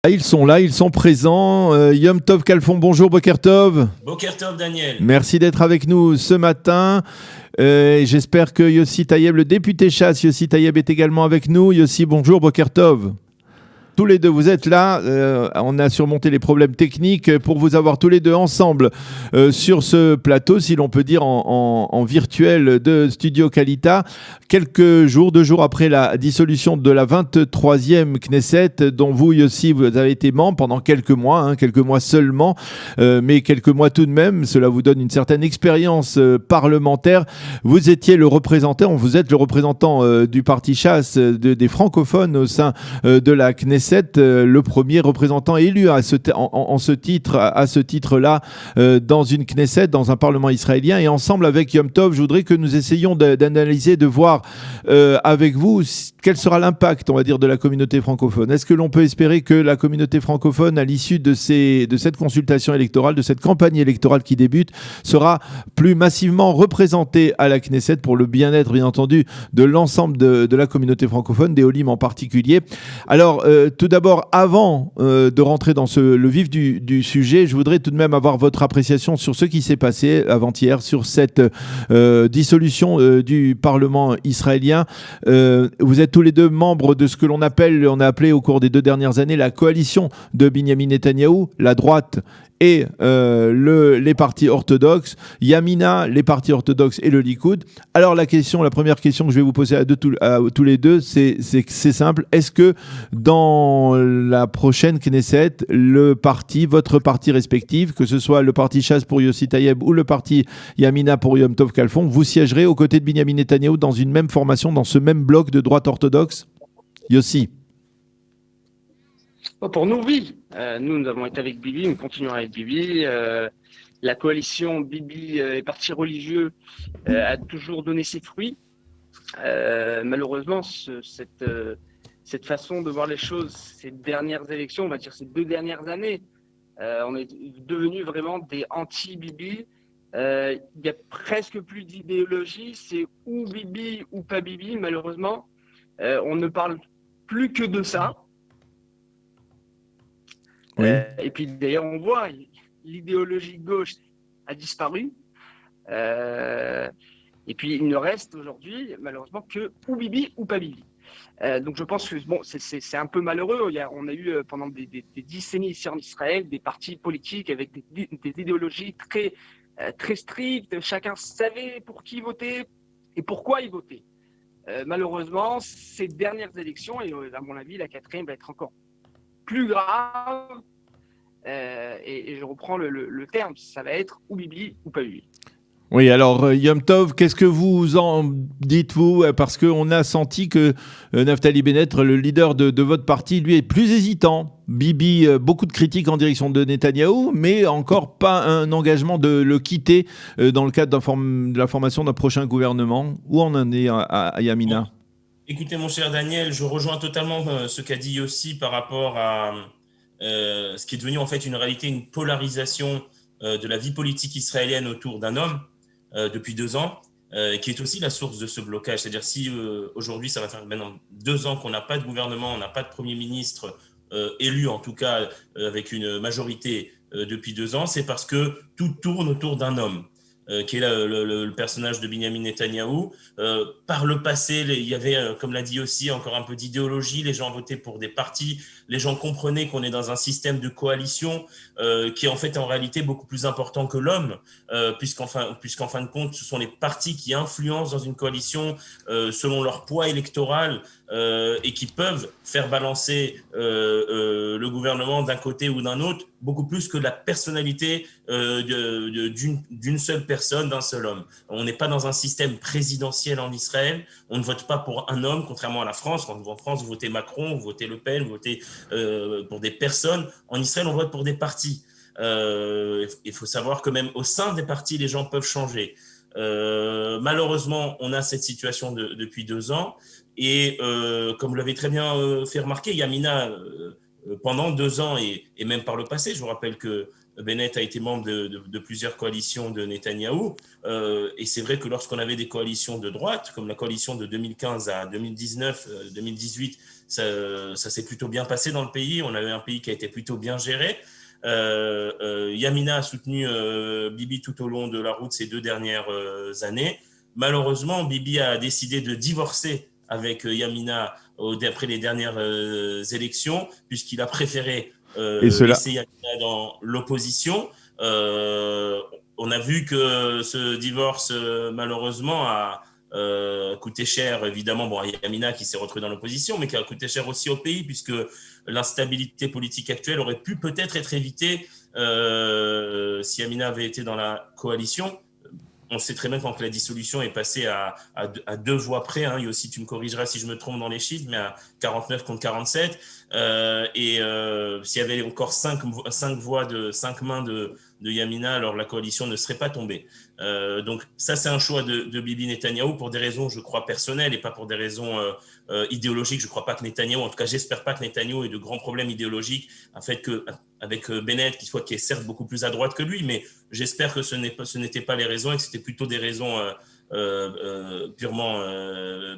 Ah, ils sont là, ils sont présents. Yom Tov Kalfon, bonjour Boker Tov. Boker Tov, Daniel. Merci d'être avec nous ce matin. J'espère que Yossi Tayeb, le député chasse, Yossi Tayeb est également avec nous. Yossi, bonjour Boker Tov. Tous les deux, vous êtes là. On a surmonté les problèmes techniques pour vous avoir tous les deux ensemble sur ce plateau, si l'on peut dire en virtuel de Studio Kalita. Quelques jours, 2 jours après la dissolution de la 23e Knesset, dont vous aussi, vous avez été membre pendant quelques mois seulement, mais quelques mois tout de même. Cela vous donne une certaine expérience parlementaire. Vous étiez le représentant, vous êtes le représentant du parti chasse des francophones au sein de la Knesset. Le premier représentant élu à ce titre-là dans une Knesset, dans un parlement israélien. Et ensemble avec Yom Tov, je voudrais que nous essayions d'analyser, de voir avec vous quel sera l'impact, on va dire, de la communauté francophone. Est-ce que l'on peut espérer que la communauté francophone, à l'issue de cette consultation électorale, de cette campagne électorale qui débute, sera plus massivement représentée à la Knesset pour le bien-être, bien entendu, de l'ensemble de la communauté francophone, des Olim en particulier? Alors, tout d'abord, avant de rentrer dans le vif du sujet, je voudrais tout de même avoir votre appréciation sur ce qui s'est passé avant-hier, sur cette dissolution du Parlement israélien. Vous êtes tous les deux membres de ce que on a appelé au cours des 2 dernières années la coalition de Binyamin Netanyahou, la droite et les partis orthodoxes, Yamina, les partis orthodoxes et le Likoud. Alors la première question que je vais vous poser à tous les deux, c'est simple. Est-ce que dans la prochaine Knesset, votre parti respectif, que ce soit le parti chasse pour Yossi Tayeb ou le parti Yamina pour Yom Tov Kalfon, vous siégerez aux côtés de Binyamin Netanyahou dans une même formation, dans ce même bloc de droite orthodoxe? Yossi? Pour nous, oui. Nous avons été avec Bibi, nous continuerons avec Bibi. La coalition Bibi et partis religieux a toujours donné ses fruits. Malheureusement, cette façon de voir les choses, ces dernières élections, on va dire ces 2 dernières années, on est devenus vraiment des anti-Bibi. Il n'y a presque plus d'idéologie, c'est ou Bibi ou pas Bibi, malheureusement. On ne parle plus que de ça. Oui. Et puis d'ailleurs, on voit, l'idéologie gauche a disparu. Et puis il ne reste aujourd'hui, malheureusement, que ou Bibi ou pas Bibi. Donc je pense que bon, c'est un peu malheureux. On a eu pendant des décennies ici en Israël des partis politiques avec des idéologies très strictes. Chacun savait pour qui voter et pourquoi il votait. Malheureusement, ces dernières élections, et à mon avis, la 4e va être encore plus grave, et je reprends le terme, ça va être ou Bibi ou pas Bibi. Oui, alors Yom Tov, qu'est-ce que vous en dites, vous? Parce qu'on a senti que Naftali Bennett, le leader de votre parti, lui est plus hésitant. Bibi, beaucoup de critiques en direction de Netanyahou, mais encore pas un engagement de le quitter dans le cadre de la formation d'un prochain gouvernement. Où on en est à Yamina? Écoutez, mon cher Daniel, je rejoins totalement ce qu'a dit Yossi par rapport à ce qui est devenu en fait une réalité, une polarisation de la vie politique israélienne autour d'un homme depuis 2 ans, qui est aussi la source de ce blocage. C'est-à-dire si aujourd'hui, ça va faire maintenant 2 ans qu'on n'a pas de gouvernement, on n'a pas de Premier ministre élu, en tout cas avec une majorité depuis 2 ans, c'est parce que tout tourne autour d'un homme. Qui est le personnage de Binyamin Netanyahou. Par le passé, il y avait, comme l'a dit aussi, encore un peu d'idéologie. Les gens votaient pour des partis. Les gens comprenaient qu'on est dans un système de coalition qui est en fait en réalité beaucoup plus important que l'homme, puisqu'en fin de compte, ce sont les partis qui influencent dans une coalition selon leur poids électoral et qui peuvent faire balancer le gouvernement d'un côté ou d'un autre, beaucoup plus que la personnalité d'une seule personne, d'un seul homme. On n'est pas dans un système présidentiel en Israël, on ne vote pas pour un homme, contrairement à la France. Quand en France, vous votez Macron, vous votez Le Pen, vous votez pour des personnes. En Israël, on vote pour des partis. Il faut savoir que même au sein des partis, les gens peuvent changer. Malheureusement, on a cette situation depuis 2 ans. Et comme vous l'avez très bien fait remarquer, Yamina, pendant 2 ans et même par le passé, je vous rappelle que Bennett a été membre de plusieurs coalitions de Netanyahou. Et c'est vrai que lorsqu'on avait des coalitions de droite, comme la coalition de 2015 à 2019, 2018, ça s'est plutôt bien passé dans le pays. On avait un pays qui a été plutôt bien géré. Yamina a soutenu Bibi tout au long de la route ces 2 dernières années. Malheureusement, Bibi a décidé de divorcer avec Yamina après les dernières élections, puisqu'il a préféré laisser Yamina dans l'opposition. On a vu que ce divorce, malheureusement, a coûté cher, évidemment, à Yamina qui s'est retrouvée dans l'opposition, mais qui a coûté cher aussi au pays, puisque l'instabilité politique actuelle aurait pu peut-être être évitée si Yamina avait été dans la coalition. On sait très bien quand la dissolution est passée à 2 voix près. Hein. Aussi, tu me corrigeras si je me trompe dans les chiffres, mais à 49 contre 47. S'il y avait encore 5 mains de Yamina, alors la coalition ne serait pas tombée. Donc ça, c'est un choix de Bibi Netanyahou pour des raisons, je crois, personnelles et pas pour des raisons idéologiques. Je ne crois pas que Netanyahou, en tout cas, j'espère pas que Netanyahou ait de grands problèmes idéologiques, avec Bennett, qui est certes beaucoup plus à droite que lui, mais j'espère que ce n'était pas les raisons et que c'était plutôt des raisons purement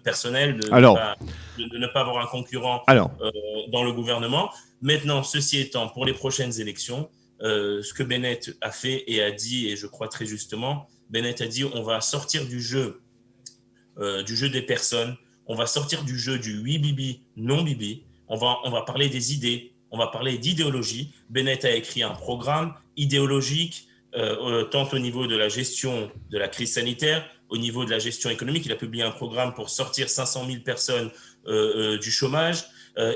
personnelles de ne pas avoir un concurrent dans le gouvernement. Maintenant, ceci étant, pour les prochaines élections, ce que Bennett a fait et a dit, et je crois très justement, Bennett a dit on va sortir du jeu des personnes, on va sortir du jeu du oui Bibi, non Bibi, on va parler des idées, on va parler d'idéologie. Bennett a écrit un programme idéologique, tant au niveau de la gestion de la crise sanitaire, au niveau de la gestion économique. Il a publié un programme pour sortir 500 000 personnes du chômage.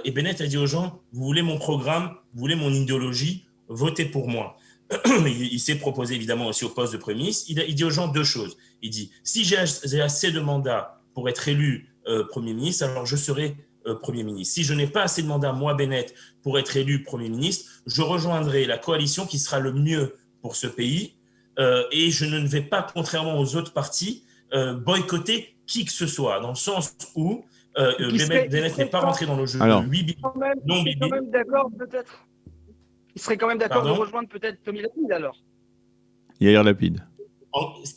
Et Bennett a dit aux gens, vous voulez mon programme, vous voulez mon idéologie, votez pour moi. Il s'est proposé évidemment aussi au poste de Premier ministre. Il dit aux gens 2 choses. Il dit, si j'ai assez de mandats pour être élu Premier ministre, alors je serai Premier ministre. Si je n'ai pas assez de mandats, moi, Bennett, pour être élu Premier ministre, je rejoindrai la coalition qui sera le mieux pour ce pays et je ne vais pas, contrairement aux autres partis, boycotter qui que ce soit, dans le sens où Bennett n'est pas rentré dans le jeu de 8 Bibi, non Bibi. Quand même d'accord, peut-être. Il serait quand même d'accord de rejoindre peut-être Tommy Lapide alors. Yair Lapide. Ce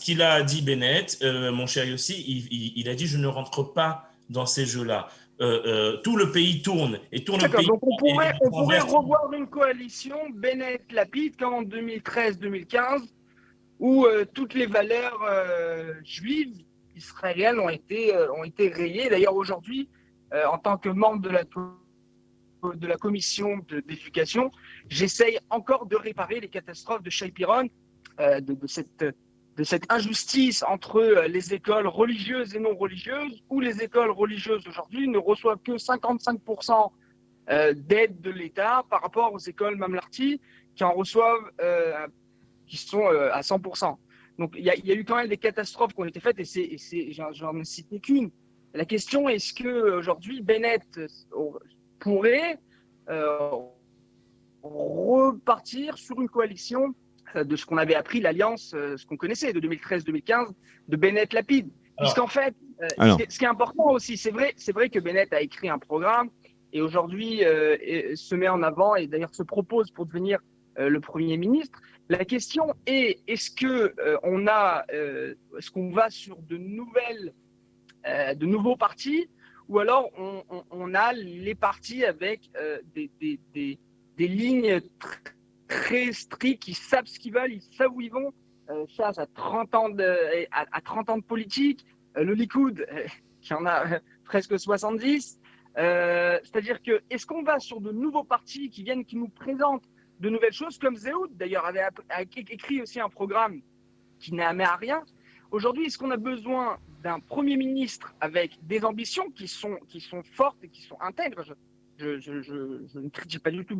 qu'il a dit Bennett, mon cher Yossi, il a dit je ne rentre pas dans ces jeux-là. Tout le pays tourne et tourne le pays. Donc on pourrait revoir une coalition Bennett-Lapide comme en 2013-2015 où toutes les valeurs juives israéliennes ont été rayées. D'ailleurs aujourd'hui, en tant que membre de la commission d'éducation, j'essaye encore de réparer les catastrophes de Shai Piron, de cette injustice entre les écoles religieuses et non religieuses, où les écoles religieuses aujourd'hui ne reçoivent que 55% d'aide de l'État par rapport aux écoles Mamlarti qui en reçoivent, qui sont à 100%. Donc il y a eu quand même des catastrophes qui ont été faites et j'en ne cite qu'une. La question, est-ce qu'aujourd'hui Bennett pourrait repartir sur une coalition de ce qu'on avait appris l'alliance, ce qu'on connaissait de 2013-2015, de Bennett-Lapide. Puisqu'en fait, ce qui est important aussi, c'est vrai que Bennett a écrit un programme et aujourd'hui se met en avant et d'ailleurs se propose pour devenir le Premier ministre. La question est, est-ce qu'on va sur de nouveaux partis ou alors on a les partis avec des lignes très strictes, qui savent ce qu'ils veulent, ils savent où ils vont. Ça a 30 ans de politique. Le Likoud, qui en a presque 70. C'est-à-dire que, est-ce qu'on va sur de nouveaux partis qui nous présentent de nouvelles choses, comme Zehoud, d'ailleurs, avait écrit aussi un programme qui n'a amené à rien. Aujourd'hui, est-ce qu'on a besoin d'un Premier ministre avec des ambitions qui sont fortes et qui sont intègres? Je ne critique pas du tout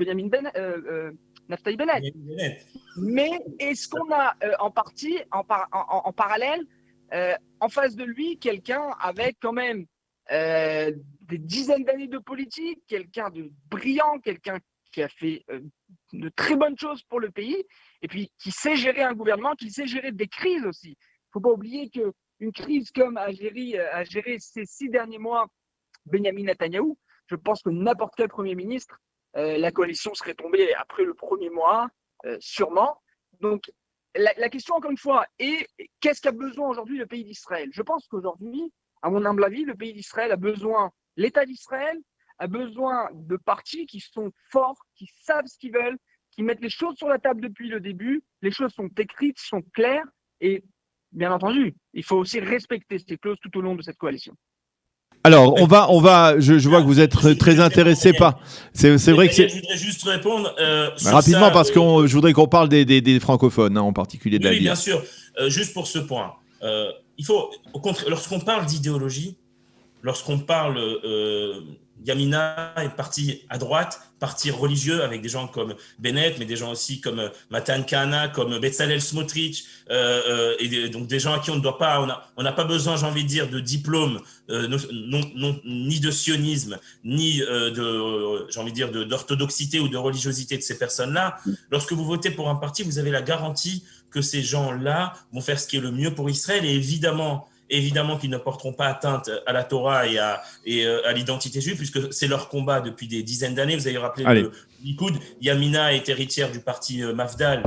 Naftali Bennett. Mais est-ce qu'on a en parallèle, en face de lui, quelqu'un avec quand même des dizaines d'années de politique, quelqu'un de brillant, quelqu'un qui a fait de très bonnes choses pour le pays, et puis qui sait gérer un gouvernement, qui sait gérer des crises aussi. Il ne faut pas oublier qu'une crise comme a géré ces 6 derniers mois Benyamin Netanyahou, je pense que n'importe quel Premier ministre, la coalition serait tombée après le premier mois. sûrement. Donc, la question, encore une fois, est qu'est-ce qu'a besoin aujourd'hui le pays d'Israël? Je pense qu'aujourd'hui, à mon humble avis, le pays d'Israël a besoin, l'État d'Israël a besoin de partis qui sont forts, qui savent ce qu'ils veulent, qui mettent les choses sur la table depuis le début. Les choses sont écrites, sont claires et, bien entendu, il faut aussi respecter ces clauses tout au long de cette coalition. Alors, je vois que vous êtes très intéressé par. C'est vrai que c'est. Je voudrais juste répondre. Rapidement, ça, parce que je voudrais qu'on parle des francophones, hein, en particulier de la Oui, ville. bien sûr. Juste pour ce point. Il faut, au contraire, lorsqu'on parle d'idéologie, lorsqu'on parle. Yamina est parti à droite, parti religieux avec des gens comme Bennett, mais des gens aussi comme Matan Kahana, comme Bezalel Smotrich, et donc des gens à qui on ne doit pas, on n'a pas besoin, j'ai envie de dire, de diplôme, ni de sionisme, ni j'ai envie de dire, d'orthodoxité ou de religiosité de ces personnes-là. Lorsque vous votez pour un parti, vous avez la garantie que ces gens-là vont faire ce qui est le mieux pour Israël, et évidemment qu'ils ne porteront pas atteinte à la Torah et à l'identité juive, puisque c'est leur combat depuis des dizaines d'années. Vous avez rappelé le Likoud. Yamina est héritière du parti Mafdal,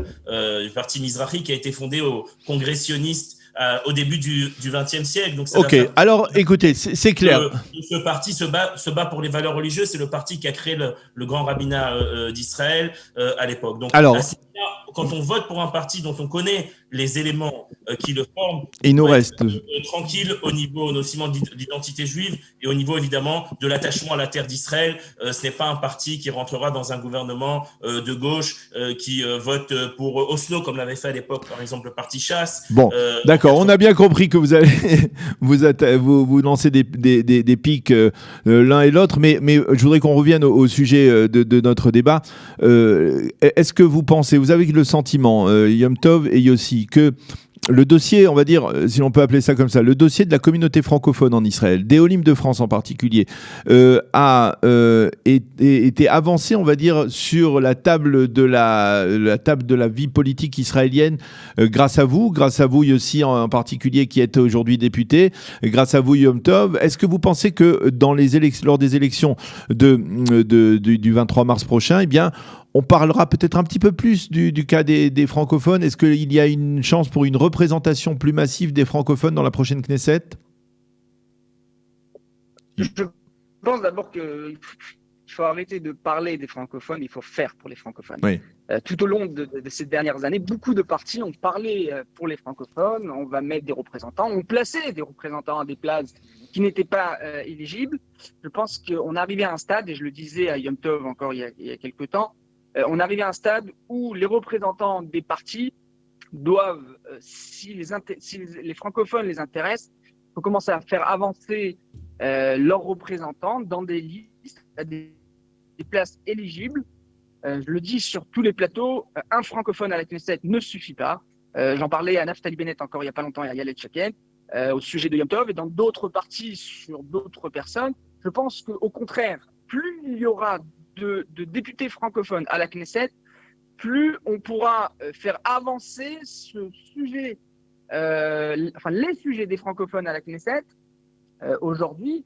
du parti Mizrahi, qui a été fondé au congrès sioniste au début du XXe siècle. Donc, alors écoutez, c'est clair. Ce parti se bat pour les valeurs religieuses. C'est le parti qui a créé le grand rabbinat d'Israël à l'époque. Donc, quand on vote pour un parti dont on connaît les éléments qui le forment, il nous reste tranquille au niveau notamment de l'identité juive et au niveau évidemment de l'attachement à la terre d'Israël. Ce n'est pas un parti qui rentrera dans un gouvernement de gauche qui vote pour Oslo, comme l'avait fait à l'époque par exemple le parti Chasse. Bon, d'accord, on a bien compris que vous allez vous lancer des pics l'un et l'autre, mais je voudrais qu'on revienne au sujet de notre débat. Est-ce que vous pensez, vous avez le sentiment, Yom Tov et Yossi, que le dossier, on va dire, si l'on peut appeler ça comme ça, le dossier de la communauté francophone en Israël, des Olim de France en particulier, a été avancé, on va dire, sur la table de la vie politique israélienne grâce à vous Yossi en particulier, qui êtes aujourd'hui député, grâce à vous Yom Tov. Est-ce que vous pensez que lors des élections du 23 mars prochain, eh bien, on parlera peut-être un petit peu plus du cas des francophones? Est-ce qu'il y a une chance pour une représentation plus massive des francophones dans la prochaine Knesset? Je pense d'abord qu'il faut arrêter de parler des francophones, il faut faire pour les francophones. Oui. Tout au long de ces dernières années, beaucoup de partis ont parlé pour les francophones, on va mettre des représentants, on plaçait des représentants à des places qui n'étaient pas éligibles. Je pense qu'on est arrivé à un stade, et je le disais à Yom Tov encore il y a quelques temps, on est arrivé à un stade où les représentants des partis doivent, si les francophones les intéressent, il faut commencer à faire avancer leurs représentants dans des listes, à des places éligibles. Je le dis sur tous les plateaux, un francophone à la Knesset ne suffit pas. J'en parlais à Naftali Bennett encore il n'y a pas longtemps, et à Yael Chaken, au sujet de Yom Tov, et dans d'autres partis sur d'autres personnes. Je pense qu'au contraire, plus il y aura de députés francophones à la Knesset, plus on pourra faire avancer ce sujet, les sujets des francophones à la Knesset. Aujourd'hui,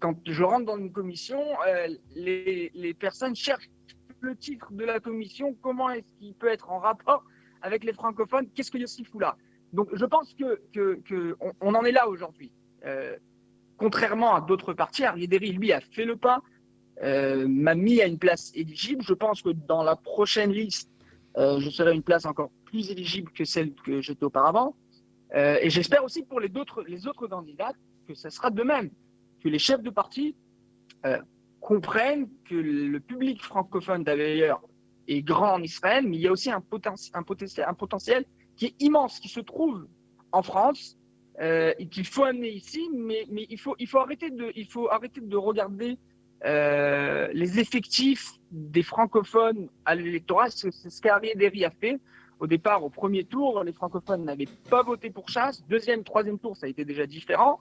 quand je rentre dans une commission, les personnes cherchent le titre de la commission, comment est-ce qu'il peut être en rapport avec les francophones, qu'est-ce que Yossi fout là? Donc je pense qu'on en est là aujourd'hui. Contrairement à d'autres partis, Aryeh Deri, lui, a fait le pas, m'a mis à une place éligible. Je pense que dans la prochaine liste, je serai à une place encore plus éligible que celle que j'étais auparavant. Et j'espère aussi pour les autres candidats que ça sera de même, que les chefs de parti comprennent que le public francophone d'ailleurs est grand en Israël, mais il y a aussi un potentiel qui est immense, qui se trouve en France, et qu'il faut amener ici, mais il faut arrêter de regarder les effectifs des francophones à l'électorat. C'est ce qu'Aryeh Deri a fait. Au départ, au premier tour, les francophones n'avaient pas voté pour Chasse. Deuxième, troisième tour, ça a été déjà différent.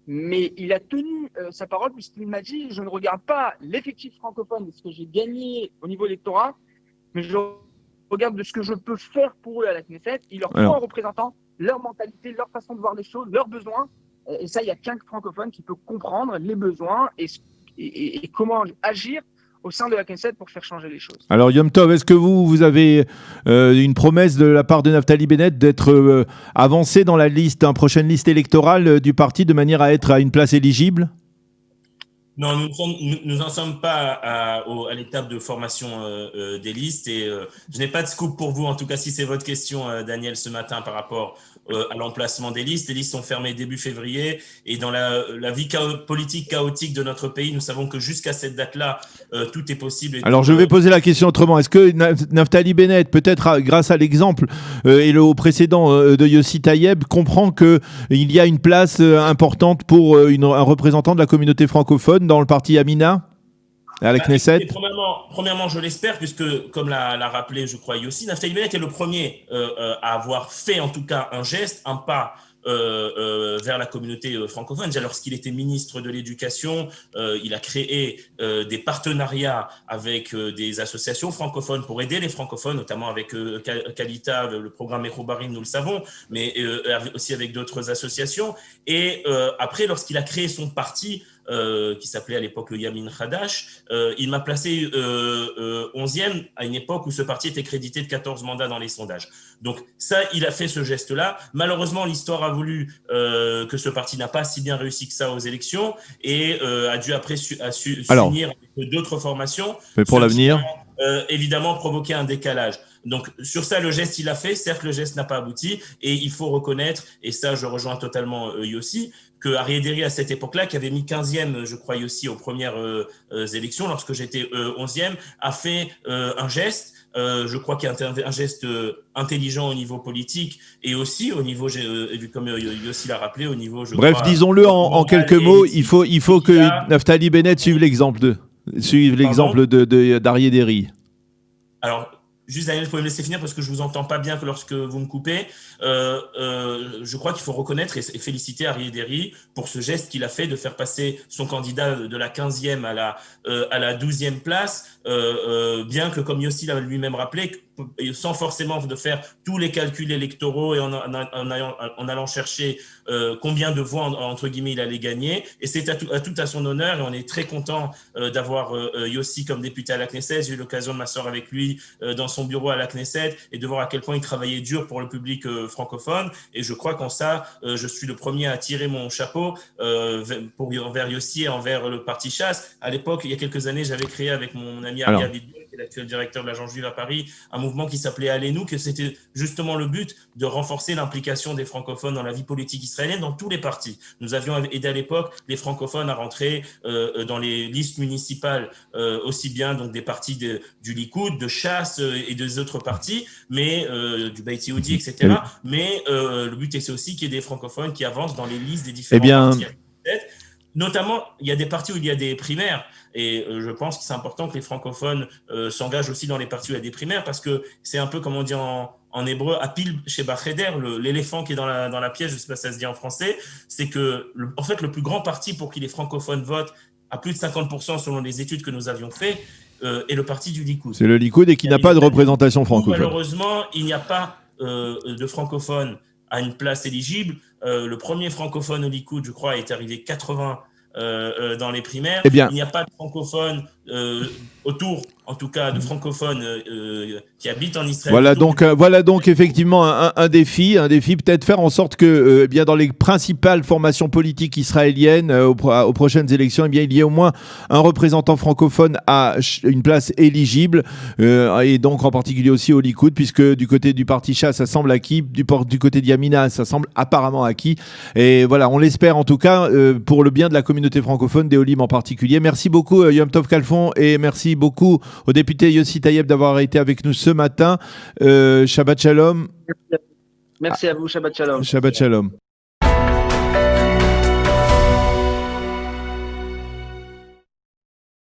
Mais il a tenu sa parole puisqu'il m'a dit « Je ne regarde pas l'effectif francophone de ce que j'ai gagné au niveau électorat, mais je regarde de ce que je peux faire pour eux à la Knesset. Il leur faut un représentant, leur mentalité, leur façon de voir les choses, leurs besoins. Et ça, il n'y a qu'un francophone qui peut comprendre les besoins et comment agir au sein de la Knesset pour faire changer les choses. Alors Yom Tov, est-ce que vous avez une promesse de la part de Naftali Bennett d'être avancé dans la prochaine liste électorale du parti de manière à être à une place éligible ? Non, nous n'en sommes pas à l'étape de formation des listes et je n'ai pas de scoop pour vous, en tout cas si c'est votre question, Daniel, ce matin par rapport à l'emplacement des listes. Les listes sont fermées début février et dans la vie politique chaotique de notre pays, nous savons que jusqu'à cette date-là, tout est possible. Alors je vais poser la question autrement. Est-ce que Naftali Bennett, peut-être grâce à l'exemple et au précédent de Yossi Taïeb, comprend qu'il y a une place importante pour un représentant de la communauté francophone dans le parti Yamina à la Knesset? Premièrement, je l'espère, puisque, comme l'a rappelé, je crois, Yossi, Naftali Bennett est le premier à avoir fait, en tout cas, un geste, un pas vers la communauté francophone. Déjà, lorsqu'il était ministre de l'Éducation, il a créé des partenariats avec des associations francophones pour aider les francophones, notamment avec Kalita, le programme Echoubarim, nous le savons, mais aussi avec d'autres associations. Et après, lorsqu'il a créé son parti, qui s'appelait à l'époque le Yamin Hadash, il m'a placé 11e à une époque où ce parti était crédité de 14 mandats dans les sondages. Donc ça, il a fait ce geste-là. Malheureusement, l'histoire a voulu que ce parti n'a pas si bien réussi que ça aux élections et a dû après s'unir avec d'autres formations. Mais pour l'avenir, évidemment, provoquer un décalage. Donc, sur ça, le geste, il a fait. Certes, le geste n'a pas abouti. Et il faut reconnaître, et ça, je rejoins totalement Yossi, que Aryeh Deri, à cette époque-là, qui avait mis 15e, je crois, Yossi, aux premières élections, lorsque j'étais 11e, a fait un geste. Je crois qu'il y a un geste intelligent au niveau politique et aussi au niveau, comme Yossi l'a rappelé, au niveau, je bref, crois, disons-le en quelques mots, il faut que Naftali Bennett suive l'exemple d'Aryeh Deri. Alors, juste Daniel, vous pouvez me laisser finir parce que je ne vous entends pas bien que lorsque vous me coupez. Je crois qu'il faut reconnaître et féliciter Aryeh Deri pour ce geste qu'il a fait de faire passer son candidat de la 15e à la 12e place, bien que, comme Yossi l'a lui-même rappelé, sans forcément de faire tous les calculs électoraux et en allant chercher combien de voix, entre guillemets, il allait gagner. Et c'est tout à son honneur et on est très content d'avoir Yossi comme député à la Knesset. J'ai eu l'occasion de m'asseoir avec lui dans son bureau à la Knesset et de voir à quel point il travaillait dur pour le public francophone. Et je crois qu'en ça, je suis le premier à tirer mon chapeau envers Yossi et envers le parti Chasse. À l'époque, il y a quelques années, j'avais créé avec mon ami Ari Abidou, qui est l'actuel directeur de l'Agence juive à Paris, un mouvement qui s'appelait Allez-nous, que c'était justement le but de renforcer l'implication des francophones dans la vie politique israélienne dans tous les partis. Nous avions aidé à l'époque les francophones à rentrer dans les listes municipales, aussi bien donc des partis du Likoud, de Chasse et des autres partis, mais du Beit Yehudi, etc. Mais le but c'est aussi qu'il y ait des francophones qui avancent dans les listes des différents partis. Notamment, il y a des partis où il y a des primaires et je pense que c'est important que les francophones s'engagent aussi dans les partis où il y a des primaires parce que c'est un peu comme on dit en hébreu, apil chez Bacheder, l'éléphant qui est dans la pièce, je ne sais pas si ça se dit en français, c'est que en fait le plus grand parti pour qui les francophones votent à plus de 50% selon les études que nous avions faites est le parti du Likoud. C'est le Likoud et qui n'a pas de représentation francophone. Malheureusement, il n'y a pas de francophones à une place éligible. Le premier francophone au Likoud, je crois, est arrivé 80 dans les primaires. Eh bien, il n'y a pas de francophones autour, en tout cas, de francophones qui habitent en Israël. Voilà donc effectivement un défi peut-être faire en sorte que bien dans les principales formations politiques israéliennes aux prochaines élections, bien il y ait au moins un représentant francophone à une place éligible et donc en particulier aussi au Likoud, puisque du côté du parti Chasse ça semble acquis, du côté de Yamina ça semble apparemment acquis, et voilà, on l'espère en tout cas pour le bien de la communauté francophone, des Olim en particulier. Merci beaucoup Yom Tov Kalfon et merci beaucoup au député Yossi Taïeb d'avoir été avec nous ce matin. Shabbat Shalom. Merci à vous, Shabbat Shalom. Shabbat Shalom.